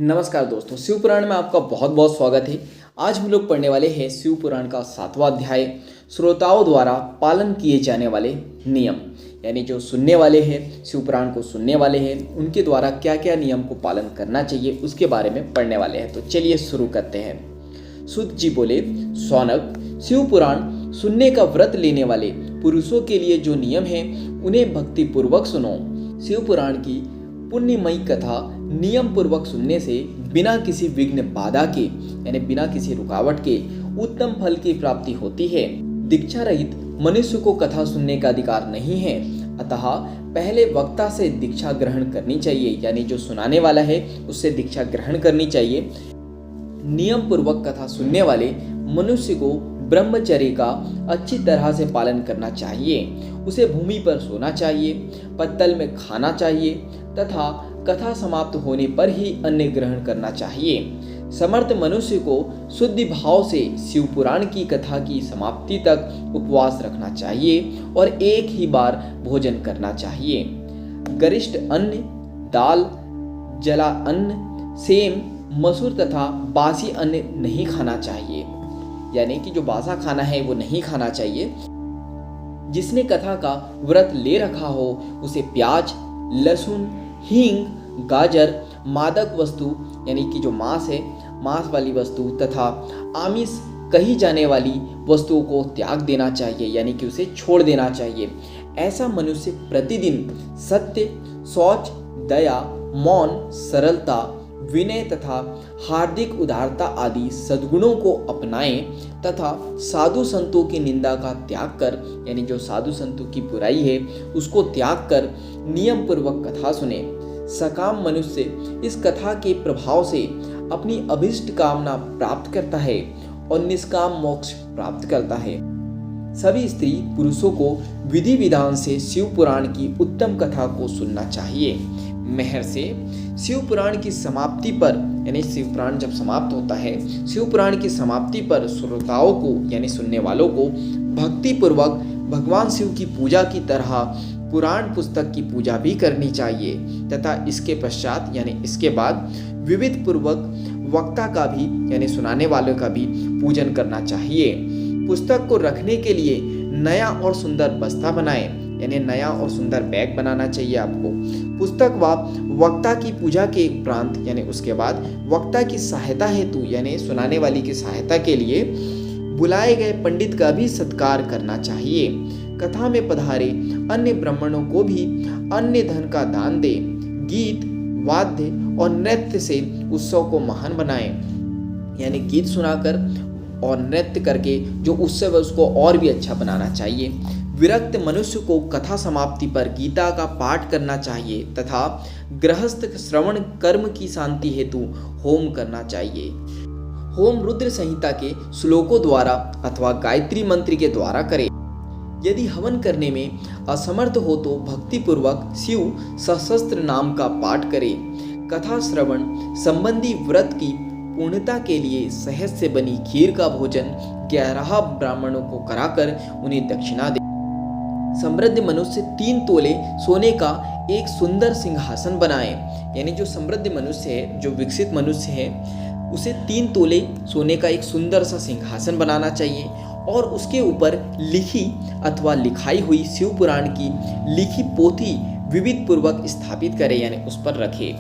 नमस्कार दोस्तों, शिव पुराण में आपका बहुत बहुत स्वागत है। आज हम लोग पढ़ने वाले हैं शिव पुराण का 7वां अध्याय, श्रोताओं द्वारा पालन किए जाने वाले नियम। यानी जो सुनने वाले हैं, शिव पुराण को सुनने वाले हैं, उनके द्वारा क्या क्या नियम को पालन करना चाहिए उसके बारे में पढ़ने वाले हैं। तो चलिए शुरू करते हैं। सूत जी बोले, सौनक, शिव पुराण सुनने का व्रत लेने वाले पुरुषों के लिए जो नियम है उन्हें भक्ति पूर्वक सुनो। शिव पुराण की पुण्यमयी कथा नियम पूर्वक सुनने से बिना किसी विघ्न बाधा के यानी बिना किसी रुकावट के उत्तम फल की प्राप्ति होती है। दीक्षा रहित मनुष्य को कथा सुनने का अधिकार नहीं है, अतः पहले वक्ता से दीक्षा ग्रहण करनी चाहिए। यानी जो सुनाने वाला है उससे दीक्षा ग्रहण करनी चाहिए। नियम पूर्वक कथा सुनने वाले मनुष्य को ब्रह्मचर्य का अच्छी तरह से पालन करना चाहिए। उसे भूमि पर सोना चाहिए, पत्तल में खाना चाहिए तथा कथा समाप्त होने पर ही अन्न ग्रहण करना चाहिए। समर्थ मनुष्य को शुद्ध भाव से शिव पुराण की कथा की समाप्ति तक उपवास रखना चाहिए और एक ही बार भोजन करना चाहिए। गरिष्ठ अन्न, दाल, जला अन्न, सेम, मसूर तथा बासी अन्न नहीं खाना चाहिए। यानी कि जो बासा खाना है वो नहीं खाना चाहिए। जिसने कथा का व्रत ले रखा हो उसे प्याज, लहसुन, हींग, गाजर, मादक वस्तु यानी कि जो मांस है, मांस वाली वस्तु तथा आमिष कही जाने वाली वस्तुओं को त्याग देना चाहिए। यानी कि उसे छोड़ देना चाहिए। ऐसा मनुष्य प्रतिदिन सत्य, शौच, दया, मौन, सरलता, विनय तथा हार्दिक उदारता आदि सद्गुणों को अपनाएं तथा साधु संतों की निंदा का त्याग कर यानी जो साधु संतों की बुराई है उसको त्याग कर नियम पूर्वक कथा सुने। सकाम मनुष्य इस कथा के प्रभाव से अपनी अभिष्ट कामना प्राप्त करता है और निष्काम मोक्ष प्राप्त करता है। सभी स्त्री पुरुषों को विधि विधान से शिव पुराण की उत्तम कथा को सुनना चाहिए। मेहर से शिव पुराण की समाप्ति पर यानी शिव पुराण जब समाप्त होता है, शिव पुराण की समाप्ति पर श्रोताओं को यानी सुनने वालों को भक्ति पूर्वक भगवान शिव की पूजा की तरह पुराण पुस्तक की पूजा भी करनी चाहिए तथा इसके पश्चात यानी इसके बाद विविध पूर्वक वक्ता का भी यानी सुनाने वालों का भी पूजन करना चाहिए। पुस्तक को रखने के लिए नया और सुंदर बस्ता बनाएं यानी नया और सुंदर बैग बनाना चाहिए आपको। पुस्तक व वक्ता की पूजा के उपरांत यानी उसके बाद वक्ता की सहायता हेतु यानी सुनाने वाली की सहायता के लिए बुलाए गए पंडित का भी सत्कार करना चाहिए। कथा में पधारे अन्य ब्राह्मणों को भी अन्य धन का दान दे। गीत, वाद्य और नृत्य से उत्सव को महान बनाएं। यानी गीत सुनाकर और नृत्य करके जो उत्सव है उसको और भी अच्छा बनाना चाहिए। विरक्त मनुष्य को कथा समाप्ति पर गीता का पाठ करना चाहिए तथा गृहस्थ श्रवण कर्म की शांति हेतु होम करना चाहिए। होम रुद्र संहिता के श्लोकों द्वारा अथवा गायत्री मंत्र के द्वारा करें। यदि हवन करने में असमर्थ हो तो भक्ति पूर्वक शिव सशस्त्र नाम का पाठ करें। कथा श्रवण संबंधी व्रत की पूर्णता के लिए शहद से बनी खीर का भोजन 11 ब्राह्मणों को कराकर उन्हें दक्षिणा दे। समृद्ध मनुष्य 3 तोले सोने का एक सुंदर सिंहासन बनाए। यानी जो समृद्ध मनुष्य है, जो विकसित मनुष्य है, उसे 3 तोले सोने का एक सुंदर सा सिंहासन बनाना चाहिए और उसके ऊपर लिखी अथवा लिखाई हुई शिव पुराण की लिखी पोथी विविध पूर्वक स्थापित करे यानी उस पर रखे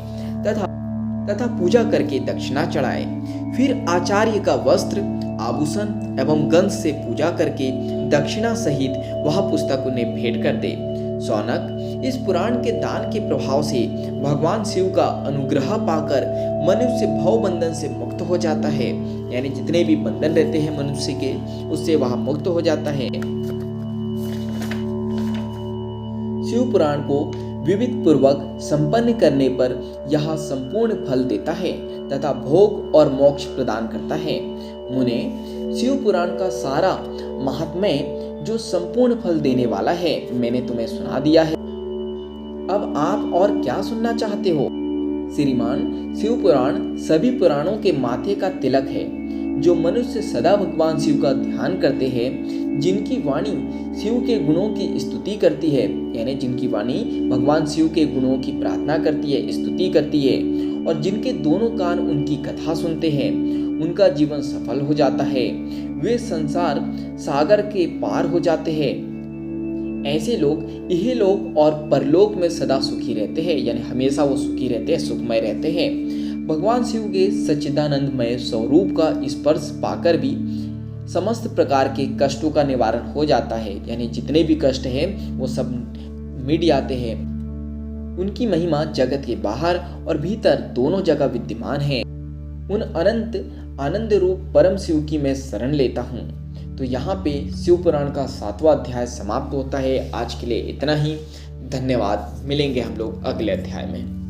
तथा पूजा करके दक्षिणा चढ़ाए। फिर आचार्य का वस्त्र, आभूषण एवं गंध से पूजा करके दक्षिणा सहित वह पुस्तक उन्हें भेंट कर दे। सौनक, इस पुराण के दान के प्रभाव से भगवान शिव का अनुग्रह पाकर मनुष्य भव बंधन से मुक्त हो जाता है। यानी जितने भी बंधन रहते हैं मनुष्य के उससे वह मुक्त हो जाता है। शिव पुराण को विविध पूर्वक संपन्न करने पर यह संपूर्ण फल देता है तथा भोग और मोक्ष प्रदान करता है। मुने, शिव पुराण का सारा महात्म्य जो संपूर्ण फल देने वाला है मैंने तुम्हें सुना दिया है। अब आप और क्या सुनना चाहते हो? श्रीमान, शिव पुराण सभी पुराणों के माथे का तिलक है। जो मनुष्य सदा भगवान शिव का ध्यान करते हैं, जिनकी वाणी शिव के गुणों की स्तुति करती है यानी जिनकी वाणी भगवान शिव के गुणों की प्रार्थना करती है, स्तुति करती है और जिनके दोनों कान उनकी कथा सुनते हैं उनका जीवन सफल हो जाता है। वे संसार सागर के पार हो जाते हैं। ऐसे लोग इहलोक और परलोक में सदा सुखी रहते हैं, यानी हमेशा वो सुखी रहते हैं, सुखमय रहते हैं। भगवान शिव के सच्चिदानंदमय स्वरूप का स्पर्श पाकर भी समस्त प्रकार के कष्टों का निवारण हो जाता है, यानी जितने भी कष्ट हैं वो सब मिट जाते हैं। उनकी महिमा जगत के बाहर और भीतर दोनों जगह विद्यमान है। उन अनंत आनंद रूप परम शिव की मैं शरण लेता हूँ। तो यहाँ पे शिव पुराण का 7वां अध्याय समाप्त होता है। आज के लिए इतना ही। धन्यवाद। मिलेंगे हम लोग अगले अध्याय में।